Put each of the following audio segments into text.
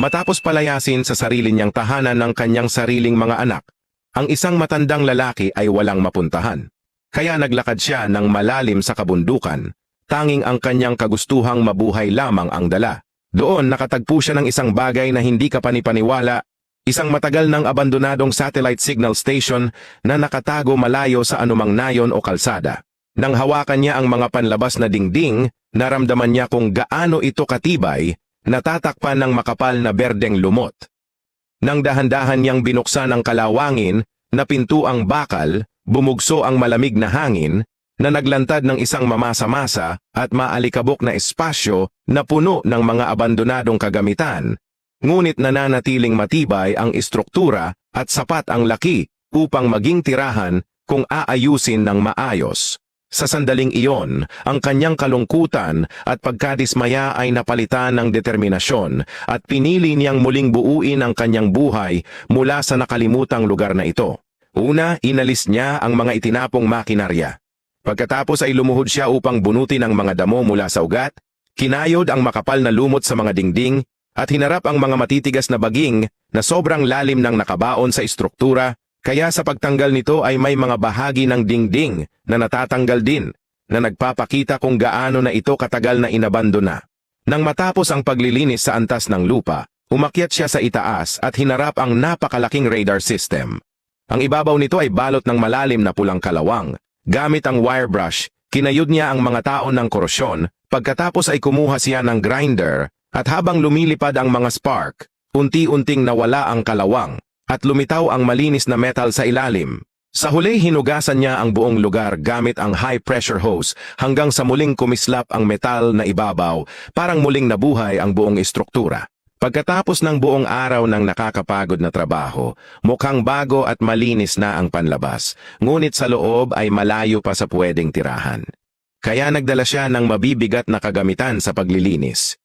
Matapos palayasin sa sarili niyang tahanan ng kanyang sariling mga anak, ang isang matandang lalaki ay walang mapuntahan. Kaya naglakad siya ng malalim sa kabundukan, tanging ang kanyang kagustuhang mabuhay lamang ang dala. Doon nakatagpo siya ng isang bagay na hindi kapanipaniwala, isang matagal ng abandonadong satellite signal station na nakatago malayo sa anumang nayon o kalsada. Nang hawakan niya ang mga panlabas na dingding, naramdaman niya kung gaano ito katibay, natatakpan ng makapal na berdeng lumot. Nang dahan-dahan niyang binuksan ang kalawangin, napinto ang bakal, bumugso ang malamig na hangin, na naglantad ng isang mamasa-masa at maalikabok na espasyo na puno ng mga abandonadong kagamitan. Ngunit nananatiling matibay ang istruktura at sapat ang laki upang maging tirahan kung aayusin ng maayos. Sa sandaling iyon, ang kanyang kalungkutan at pagkadismaya ay napalitan ng determinasyon at pinili niyang muling buuin ang kanyang buhay mula sa nakalimutang lugar na ito. Una, inalis niya ang mga itinapong makinarya. Pagkatapos ay lumuhod siya upang bunutin ang mga damo mula sa ugat, kinayod ang makapal na lumot sa mga dingding, at hinarap ang mga matitigas na baging na sobrang lalim ng nakabaon sa istruktura. Kaya sa pagtanggal nito ay may mga bahagi ng dingding na natatanggal din, na nagpapakita kung gaano na ito katagal na inabandona. Nang matapos ang paglilinis sa antas ng lupa, umakyat siya sa itaas at hinarap ang napakalaking radar system. Ang ibabaw nito ay balot ng malalim na pulang kalawang. Gamit ang wire brush, kinayod niya ang mga taon ng korosyon, pagkatapos ay kumuha siya ng grinder, at habang lumilipad ang mga spark, unti-unting nawala ang kalawang, at lumitaw ang malinis na metal sa ilalim. Sa huli hinugasan niya ang buong lugar gamit ang high-pressure hose hanggang sa muling kumislap ang metal na ibabaw, parang muling nabuhay ang buong istruktura. Pagkatapos ng buong araw ng nakakapagod na trabaho, mukhang bago at malinis na ang panlabas, ngunit sa loob ay malayo pa sa pwedeng tirahan. Kaya nagdala siya ng mabibigat na kagamitan sa paglilinis.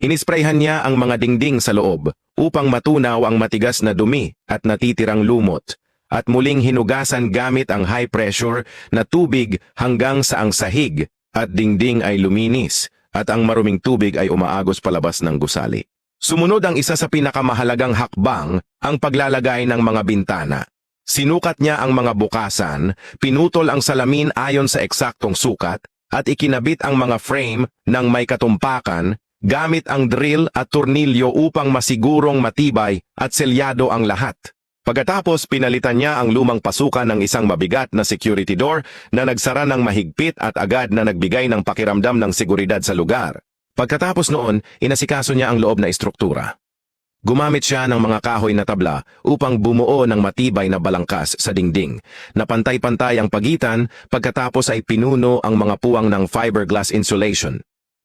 Inisprayhan niya ang mga dingding sa loob upang matunaw ang matigas na dumi at natitirang lumot, at muling hinugasan gamit ang high-pressure na tubig hanggang sa ang sahig at dingding ay luminis, at ang maruming tubig ay umaagos palabas ng gusali. Sumunod ang isa sa pinakamahalagang hakbang, ang paglalagay ng mga bintana. Sinukat niya ang mga bukasan, pinutol ang salamin ayon sa eksaktong sukat, at ikinabit ang mga frame ng may katumpakan, gamit ang drill at tornilyo upang masigurong matibay at selyado ang lahat. Pagkatapos pinalitan niya ang lumang pasukan ng isang mabigat na security door na nagsara ng mahigpit at agad na nagbigay ng pakiramdam ng seguridad sa lugar. Pagkatapos noon, inasikaso niya ang loob na istruktura. Gumamit siya ng mga kahoy na tabla upang bumuo ng matibay na balangkas sa dingding, na pantay-pantay ang pagitan, pagkatapos ay pinuno ang mga puwang ng fiberglass insulation.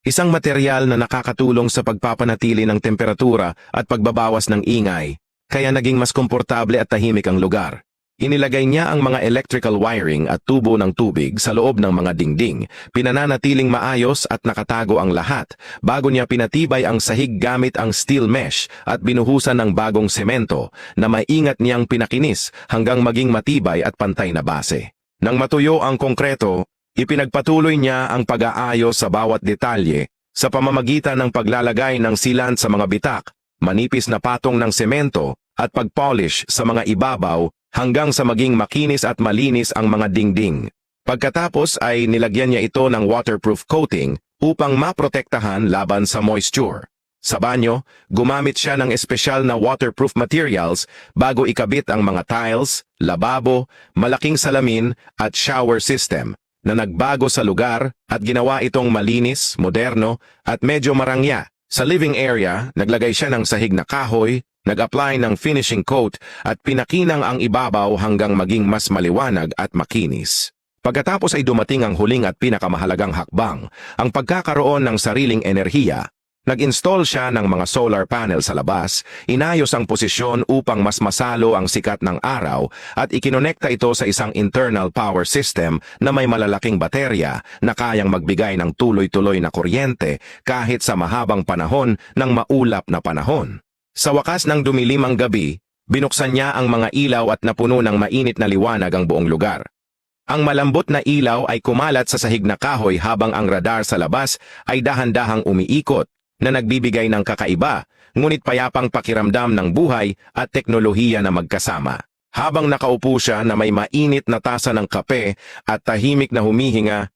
Isang material na nakakatulong sa pagpapanatili ng temperatura at pagbabawas ng ingay, kaya naging mas komportable at tahimik ang lugar. Inilagay niya ang mga electrical wiring at tubo ng tubig sa loob ng mga dingding, pinananatiling maayos at nakatago ang lahat, bago niya pinatibay ang sahig gamit ang steel mesh at binuhusan ng bagong semento na maingat niyang pinakinis hanggang maging matibay at pantay na base. Nang matuyo ang konkreto, ipinagpatuloy niya ang pag-aayos sa bawat detalye sa pamamagitan ng paglalagay ng sealant sa mga bitak, manipis na patong ng semento, at pag-polish sa mga ibabaw hanggang sa maging makinis at malinis ang mga dingding. Pagkatapos ay nilagyan niya ito ng waterproof coating upang maprotektahan laban sa moisture. Sa banyo, gumamit siya ng espesyal na waterproof materials bago ikabit ang mga tiles, lababo, malaking salamin at shower system, na nagbago sa lugar at ginawa itong malinis, moderno, at medyo marangya. Sa living area, naglagay siya ng sahig na kahoy, nag-apply ng finishing coat at pinakinang ang ibabaw hanggang maging mas maliwanag at makinis. Pagkatapos ay dumating ang huling at pinakamahalagang hakbang, ang pagkakaroon ng sariling enerhiya. Nag-install siya ng mga solar panel sa labas, inayos ang posisyon upang mas masalo ang sikat ng araw at ikinonekta ito sa isang internal power system na may malalaking baterya na kayang magbigay ng tuloy-tuloy na kuryente kahit sa mahabang panahon ng maulap na panahon. Sa wakas ng dumilim ang gabi, binuksan niya ang mga ilaw at napuno ng mainit na liwanag ang buong lugar. Ang malambot na ilaw ay kumalat sa sahig na kahoy habang ang radar sa labas ay dahan-dahang umiikot, na nagbibigay ng kakaiba, ngunit payapang pakiramdam ng buhay at teknolohiya na magkasama. Habang nakaupo siya na may mainit na tasa ng kape at tahimik na humihinga,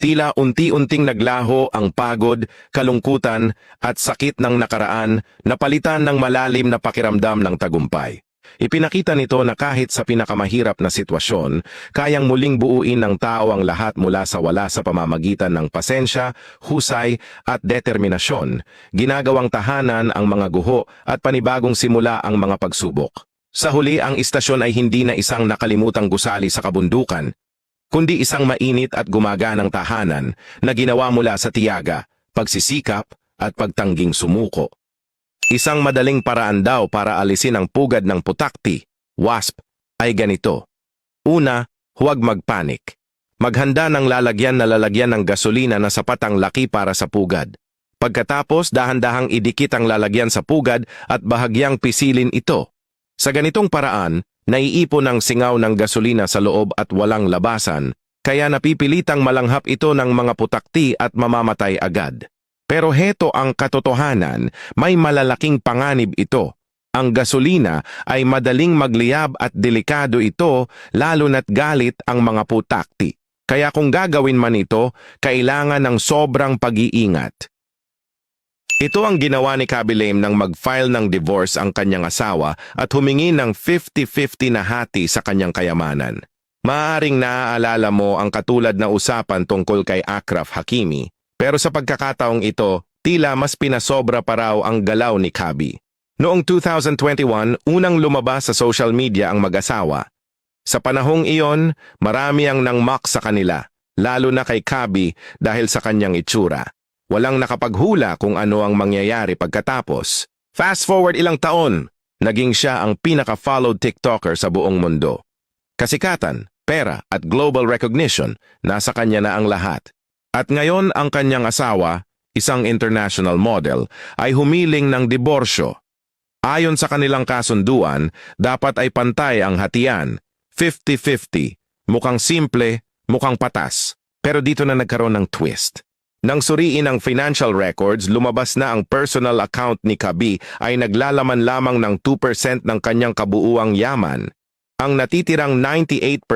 tila unti-unting naglaho ang pagod, kalungkutan at sakit ng nakaraan na palitan ng malalim na pakiramdam ng tagumpay. Ipinakita nito na kahit sa pinakamahirap na sitwasyon, kayang muling buuin ng tao ang lahat mula sa wala sa pamamagitan ng pasensya, husay at determinasyon. Ginagawang tahanan ang mga guho at panibagong simula ang mga pagsubok. Sa huli, ang istasyon ay hindi na isang nakalimutang gusali sa kabundukan, kundi isang mainit at gumaganang tahanan na ginawa mula sa tiyaga, pagsisikap at pagtangging sumuko. Isang madaling paraan daw para alisin ang pugad ng putakti, wasp, ay ganito. Una, huwag magpanik. Maghanda ng lalagyan ng gasolina na sapat ang laki para sa pugad. Pagkatapos, dahan-dahang idikit ang lalagyan sa pugad at bahagyang pisilin ito. Sa ganitong paraan, naiipon ang singaw ng gasolina sa loob at walang labasan, kaya napipilitang malanghap ito ng mga putakti at mamamatay agad. Pero heto ang katotohanan, may malalaking panganib ito. Ang gasolina ay madaling magliyab at delikado ito lalo na't galit ang mga putakti. Kaya kung gagawin man ito, kailangan ng sobrang pag-iingat. Ito ang ginawa ni Khaby Lame nang mag-file ng divorce ang kanyang asawa at humingi ng 50-50 na hati sa kanyang kayamanan. Maaaring naaalala mo ang katulad na usapan tungkol kay Achraf Hakimi. Pero sa pagkakataong ito, tila mas pinasobra pa raw ang galaw ni Khaby. Noong 2021, unang lumabas sa social media ang mag-asawa. Sa panahong iyon, marami ang nangmak sa kanila, lalo na kay Khaby dahil sa kanyang itsura. Walang nakapaghula kung ano ang mangyayari pagkatapos. Fast forward ilang taon, naging siya ang pinaka-followed TikToker sa buong mundo. Kasikatan, pera at global recognition, nasa kanya na ang lahat. At ngayon ang kanyang asawa, isang international model, ay humiling ng diborsyo. Ayon sa kanilang kasunduan, dapat ay pantay ang hatian, 50-50. Mukhang simple, mukhang patas. Pero dito na nagkaroon ng twist. Nang suriin ang financial records, lumabas na ang personal account ni Khaby ay naglalaman lamang ng 2% ng kanyang kabuuang yaman. Ang natitirang 98%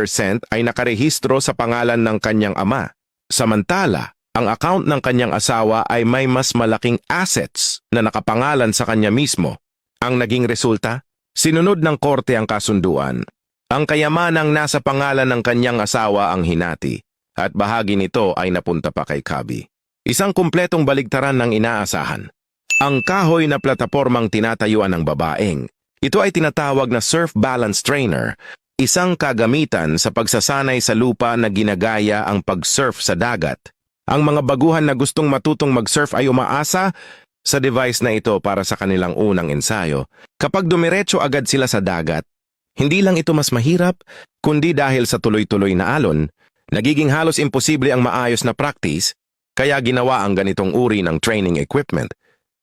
ay nakarehistro sa pangalan ng kanyang ama. Samantala, ang account ng kanyang asawa ay may mas malaking assets na nakapangalan sa kanya mismo. Ang naging resulta, sinunod ng korte ang kasunduan. Ang kayamanang nasa pangalan ng kanyang asawa ang hinati, at bahagi nito ay napunta pa kay Khaby. Isang kumpletong baligtaran ng inaasahan. Ang kahoy na platapormang tinatayuan ng babaeng, ito ay tinatawag na surf balance trainer, isang kagamitan sa pagsasanay sa lupa na ginagaya ang pag-surf sa dagat. Ang mga baguhan na gustong matutong mag-surf ay umaasa sa device na ito para sa kanilang unang ensayo. Kapag dumiretso agad sila sa dagat, hindi lang ito mas mahirap, kundi dahil sa tuloy-tuloy na alon, nagiging halos imposible ang maayos na practice, kaya ginawa ang ganitong uri ng training equipment.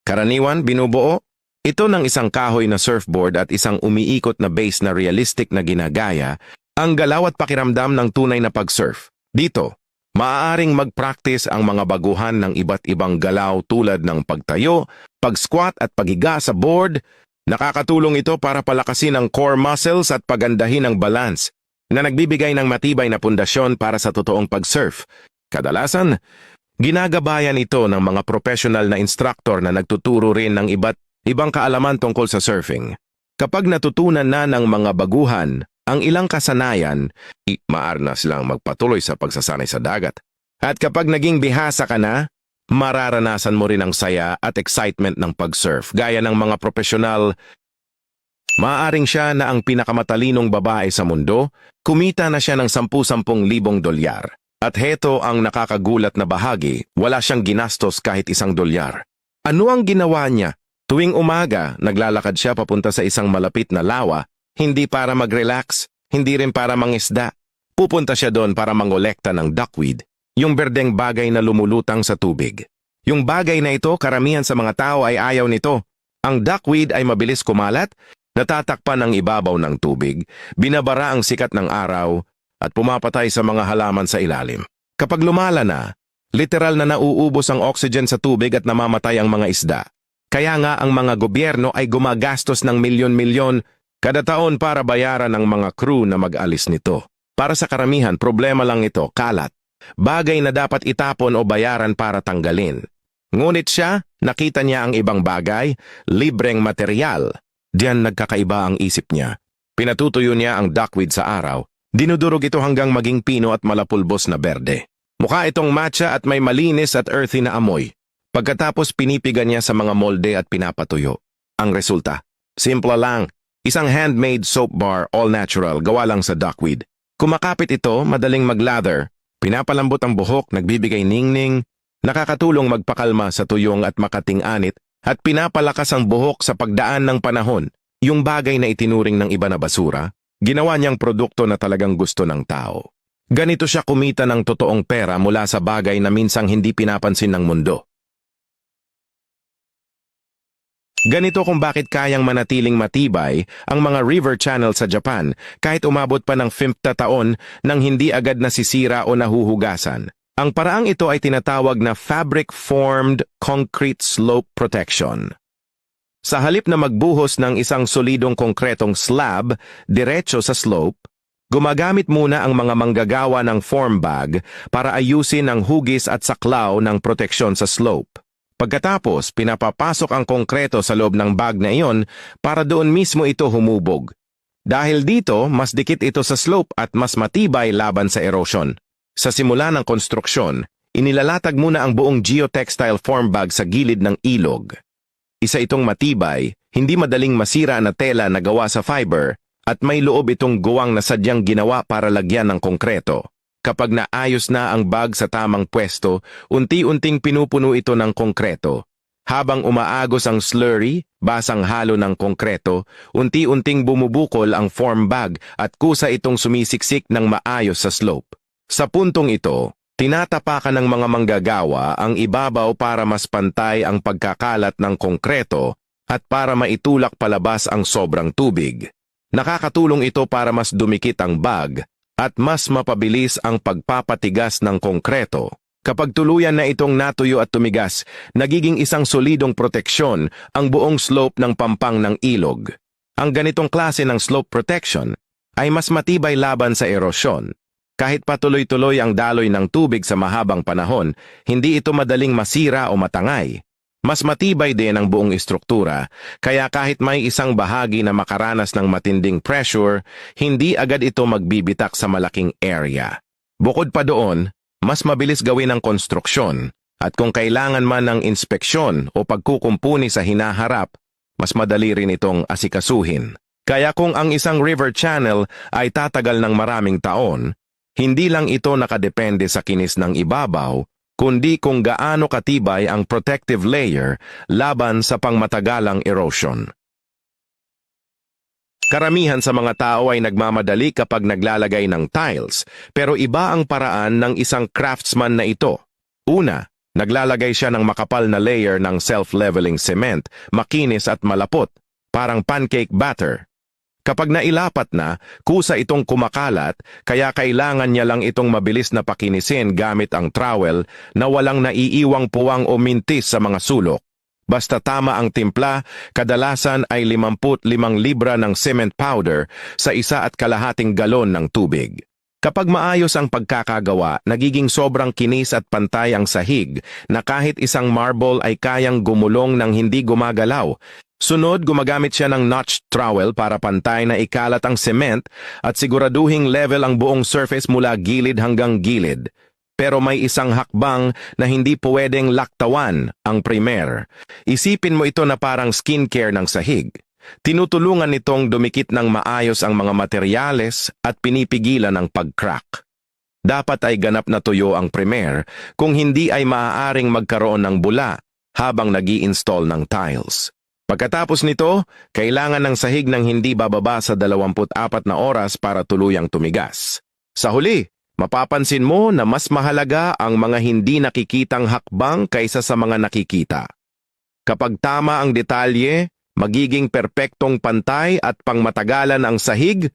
Karaniwan, binubuo ito ng isang kahoy na surfboard at isang umiikot na base na realistic na ginagaya ang galaw at pakiramdam ng tunay na pag-surf. Dito, maaaring mag-practice ang mga baguhan ng iba't ibang galaw tulad ng pagtayo, pag-squat at paghiga sa board. Nakakatulong ito para palakasin ang core muscles at pagandahin ang balance na nagbibigay ng matibay na pundasyon para sa totoong pag-surf. Kadalasan, ginagabayan ito ng mga professional na instructor na nagtuturo rin ng ibang kaalaman tungkol sa surfing. Kapag natutunan na ng mga baguhan ang ilang kasanayan, maaari na silang magpatuloy sa pagsasanay sa dagat. At kapag naging bihasa ka na, mararanasan mo rin ang saya at excitement ng pag-surf. Gaya ng mga profesional, maaaring siya na ang pinakamatalinong babae sa mundo, kumita na siya ng 10,000 dolyar. At heto ang nakakagulat na bahagi, wala siyang ginastos kahit $1. Ano ang ginawa niya? Tuwing umaga, naglalakad siya papunta sa isang malapit na lawa, hindi para mag-relax, hindi rin para mangisda. Pupunta siya doon para mangolekta ng duckweed, yung berdeng bagay na lumulutang sa tubig. Yung bagay na ito, karamihan sa mga tao ay ayaw nito. Ang duckweed ay mabilis kumalat, natatakpan ang ibabaw ng tubig, binabara ang sikat ng araw, at pumapatay sa mga halaman sa ilalim. Kapag lumala na, literal na nauubos ang oxygen sa tubig at namamatay ang mga isda. Kaya nga ang mga gobyerno ay gumagastos ng milyon-milyon kada taon para bayaran ang mga crew na mag-alis nito. Para sa karamihan, problema lang ito, kalat. Bagay na dapat itapon o bayaran para tanggalin. Ngunit siya, nakita niya ang ibang bagay, libreng material. Diyan nagkakaiba ang isip niya. Pinatutuyo niya ang duckweed sa araw. Dinudurog ito hanggang maging pino at malapulbos na berde. Mukha itong matcha at may malinis at earthy na amoy. Pagkatapos pinipiga niya sa mga molde at pinapatuyo. Ang resulta, simple lang. Isang handmade soap bar, all natural, gawa lang sa duckweed. Kumakapit ito, madaling maglather. Pinapalambot ang buhok, nagbibigay ningning, nakakatulong magpakalma sa tuyong at makating-anit, at pinapalakas ang buhok sa pagdaan ng panahon. Yung bagay na itinuring ng iba na basura, ginawa niyang produkto na talagang gusto ng tao. Ganito siya kumita ng totoong pera mula sa bagay na minsang hindi pinapansin ng mundo. Ganito kung bakit kayang manatiling matibay ang mga river channel sa Japan kahit umabot pa ng 50 taon nang hindi agad nasisira o nahuhugasan. Ang paraang ito ay tinatawag na fabric-formed concrete slope protection. Sa halip na magbuhos ng isang solidong konkretong slab diretso sa slope, gumagamit muna ang mga manggagawa ng form bag para ayusin ang hugis at saklaw ng proteksyon sa slope. Pagkatapos, pinapapasok ang konkreto sa loob ng bag na iyon para doon mismo ito humubog. Dahil dito, mas dikit ito sa slope at mas matibay laban sa erosion. Sa simula ng konstruksyon, inilalatag muna ang buong geotextile form bag sa gilid ng ilog. Isa itong matibay, hindi madaling masira na tela na gawa sa fiber at may loob itong guwang na sadyang ginawa para lagyan ng konkreto. Kapag naayos na ang bag sa tamang pwesto, unti-unting pinupuno ito ng konkreto. Habang umaagos ang slurry, basang halo ng konkreto, unti-unting bumubukol ang form bag at kusa itong sumisiksik ng maayos sa slope. Sa puntong ito, tinatapakan ng mga manggagawa ang ibabaw para mas pantay ang pagkakalat ng konkreto at para maitulak palabas ang sobrang tubig. Nakakatulong ito para mas dumikit ang bag at mas mapabilis ang pagpapatigas ng konkreto. Kapag tuluyan na itong natuyo at tumigas, nagiging isang solidong proteksyon ang buong slope ng pampang ng ilog. Ang ganitong klase ng slope protection ay mas matibay laban sa erosyon. Kahit patuloy-tuloy ang daloy ng tubig sa mahabang panahon, hindi ito madaling masira o matangay. Mas matibay din ang buong istruktura, kaya kahit may isang bahagi na makaranas ng matinding pressure, hindi agad ito magbibitak sa malaking area. Bukod pa doon, mas mabilis gawin ang konstruksyon, at kung kailangan man ng inspeksyon o pagkukumpuni sa hinaharap, mas madali rin itong asikasuhin. Kaya kung ang isang river channel ay tatagal ng maraming taon, hindi lang ito nakadepende sa kinis ng ibabaw, kundi kung gaano katibay ang protective layer laban sa pangmatagalang erosion. Karamihan sa mga tao ay nagmamadali kapag naglalagay ng tiles, pero iba ang paraan ng isang craftsman na ito. Una, naglalagay siya ng makapal na layer ng self-leveling cement, makinis at malapot, parang pancake batter. Kapag nailapat na, kusa itong kumakalat, kaya kailangan niya lang itong mabilis na pakinisin gamit ang trowel na walang naiiwang puwang o mintis sa mga sulok. Basta tama ang timpla, kadalasan ay 55 libra ng cement powder sa 1.5 galon ng tubig. Kapag maayos ang pagkakagawa, nagiging sobrang kinis at pantay ang sahig na kahit isang marble ay kayang gumulong ng hindi gumagalaw. Sunod, gumagamit siya ng notched trowel para pantay na ikalat ang cement at siguraduhing level ang buong surface mula gilid hanggang gilid. Pero may isang hakbang na hindi pwedeng laktawan, ang primer. Isipin mo ito na parang skincare ng sahig. Tinutulungan nitong dumikit ng maayos ang mga materyales at pinipigilan ang pag-crack. Dapat ay ganap na tuyo ang primer, kung hindi ay maaaring magkaroon ng bula habang nag-i-install ng tiles. Pagkatapos nito, kailangan ng sahig ng hindi bababa sa 24 na oras para tuluyang tumigas. Sa huli, mapapansin mo na mas mahalaga ang mga hindi nakikitang hakbang kaysa sa mga nakikita. Kapag tama ang detalye, magiging perpektong pantay at pangmatagalan ang sahig,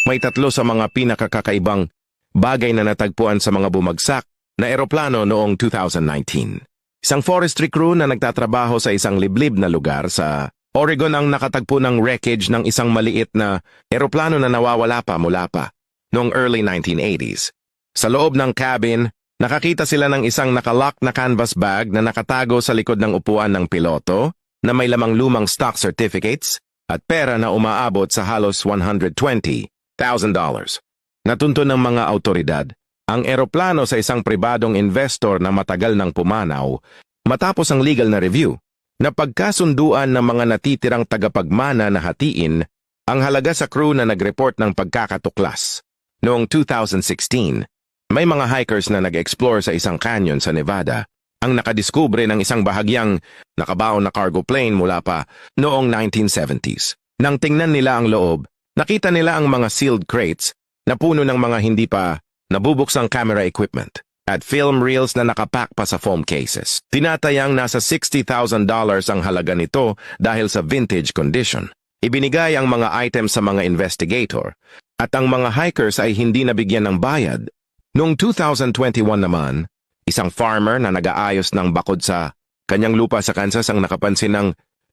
May tatlo sa mga pinakakakaibang bagay na natagpuan sa mga bumagsak na eroplano noong 2019. Isang forestry crew na nagtatrabaho sa isang liblib na lugar sa Oregon ang nakatagpo ng wreckage ng isang maliit na eroplano na nawawala pa mula pa noong early 1980s. Sa loob ng cabin, nakakita sila ng isang nakalock na canvas bag na nakatago sa likod ng upuan ng piloto na may lamang lumang stock certificates at pera na umaabot sa halos $120,000. Natunto ng mga autoridad ang eroplano sa isang pribadong investor na matagal nang pumanaw matapos ang legal na review na pagkasunduan ng mga natitirang tagapagmana na hatiin ang halaga sa crew na nag-report ng pagkakatuklas. Noong 2016, may mga hikers na nag-explore sa isang canyon sa Nevada ang nakadiskubre ng isang bahagyang nakabaon na cargo plane mula pa noong 1970s. Nang tingnan nila ang loob, nakita nila ang mga sealed crates na puno ng mga hindi pa nabubuksang camera equipment at film reels na nakapack pa sa foam cases. Tinatayang nasa $60,000 ang halaga nito dahil sa vintage condition. Ibinigay ang mga items sa mga investigator at ang mga hikers ay hindi nabigyan ng bayad. Noong 2021 naman, isang farmer na nag-aayos ng bakod sa kanyang lupa sa Kansas ang nakapansin ng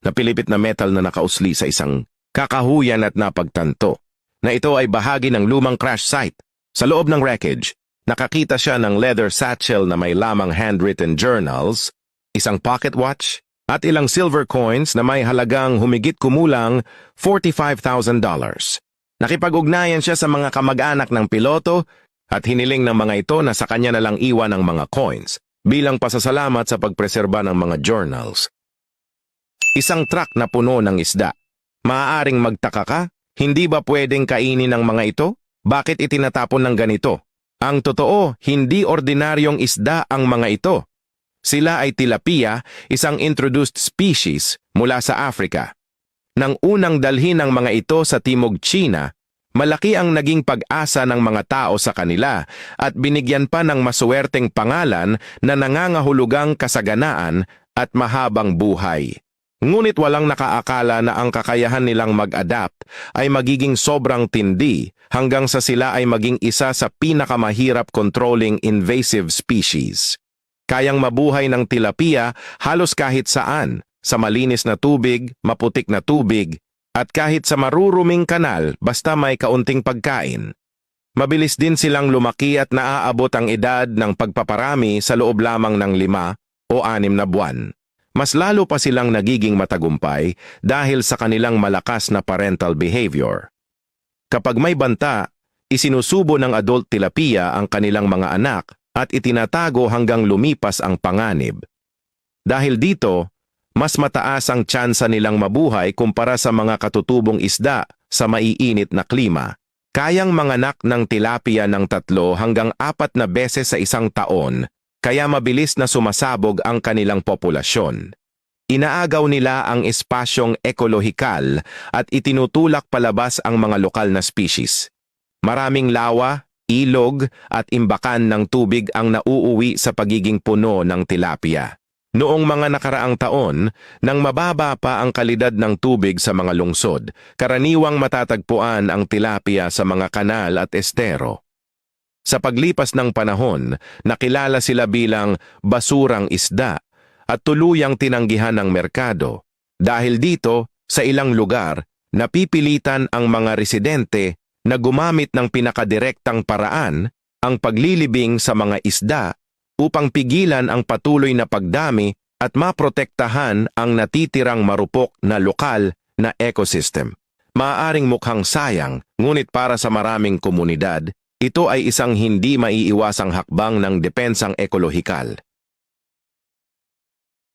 napilipit na metal na nakausli sa isang kakahuyan at napagtanto na ito ay bahagi ng lumang crash site. Sa loob ng wreckage, nakakita siya ng leather satchel na may lamang handwritten journals, isang pocket watch, at ilang silver coins na may halagang humigit kumulang $45,000. Nakipag-ugnayan siya sa mga kamag-anak ng piloto at hiniling ng mga ito na sa kanya na lang iwan ang mga coins bilang pasasalamat sa pagpreserba ng mga journals. Isang truck na puno ng isda. Maaaring magtaka ka, hindi ba pwedeng kainin ng mga ito? Bakit itinatapon ng ganito? Ang totoo, hindi ordinaryong isda ang mga ito. Sila ay tilapia, isang introduced species mula sa Africa. Nang unang dalhin ang mga ito sa Timog China, malaki ang naging pag-asa ng mga tao sa kanila at binigyan pa ng masuwerteng pangalan na nangangahulugang kasaganaan at mahabang buhay. Ngunit walang nakaakala na ang kakayahan nilang mag-adapt ay magiging sobrang tindi hanggang sa sila ay maging isa sa pinakamahirap controlling invasive species. Kayang mabuhay ng tilapia halos kahit saan, sa malinis na tubig, maputik na tubig, at kahit sa maruruming kanal basta may kaunting pagkain. Mabilis din silang lumaki at naaabot ang edad ng pagpaparami sa loob lamang ng 5 o 6 na buwan. Mas lalo pa silang nagiging matagumpay dahil sa kanilang malakas na parental behavior. Kapag may banta, isinusubo ng adult tilapia ang kanilang mga anak at itinatago hanggang lumipas ang panganib. Dahil dito, mas mataas ang tsansa nilang mabuhay kumpara sa mga katutubong isda sa maiinit na klima. Kayang manganak ng tilapia ng 3 hanggang 4 na beses sa isang taon, kaya mabilis na sumasabog ang kanilang populasyon. Inaagaw nila ang espasyong ekolohikal at itinutulak palabas ang mga lokal na species. Maraming lawa, ilog at imbakan ng tubig ang nauuwi sa pagiging puno ng tilapia. Noong mga nakaraang taon, nang mababa pa ang kalidad ng tubig sa mga lungsod, karaniwang matatagpuan ang tilapia sa mga kanal at estero. Sa paglipas ng panahon, nakilala sila bilang basurang isda at tuluyang tinanggihan ng merkado. Dahil dito, sa ilang lugar, napipilitan ang mga residente na gumamit ng pinakadirektang paraan, ang paglilibing sa mga isda, upang pigilan ang patuloy na pagdami at maprotektahan ang natitirang marupok na lokal na ecosystem. Maaaring mukhang sayang, ngunit para sa maraming komunidad, ito ay isang hindi maiiwasang hakbang ng depensang ekolohikal.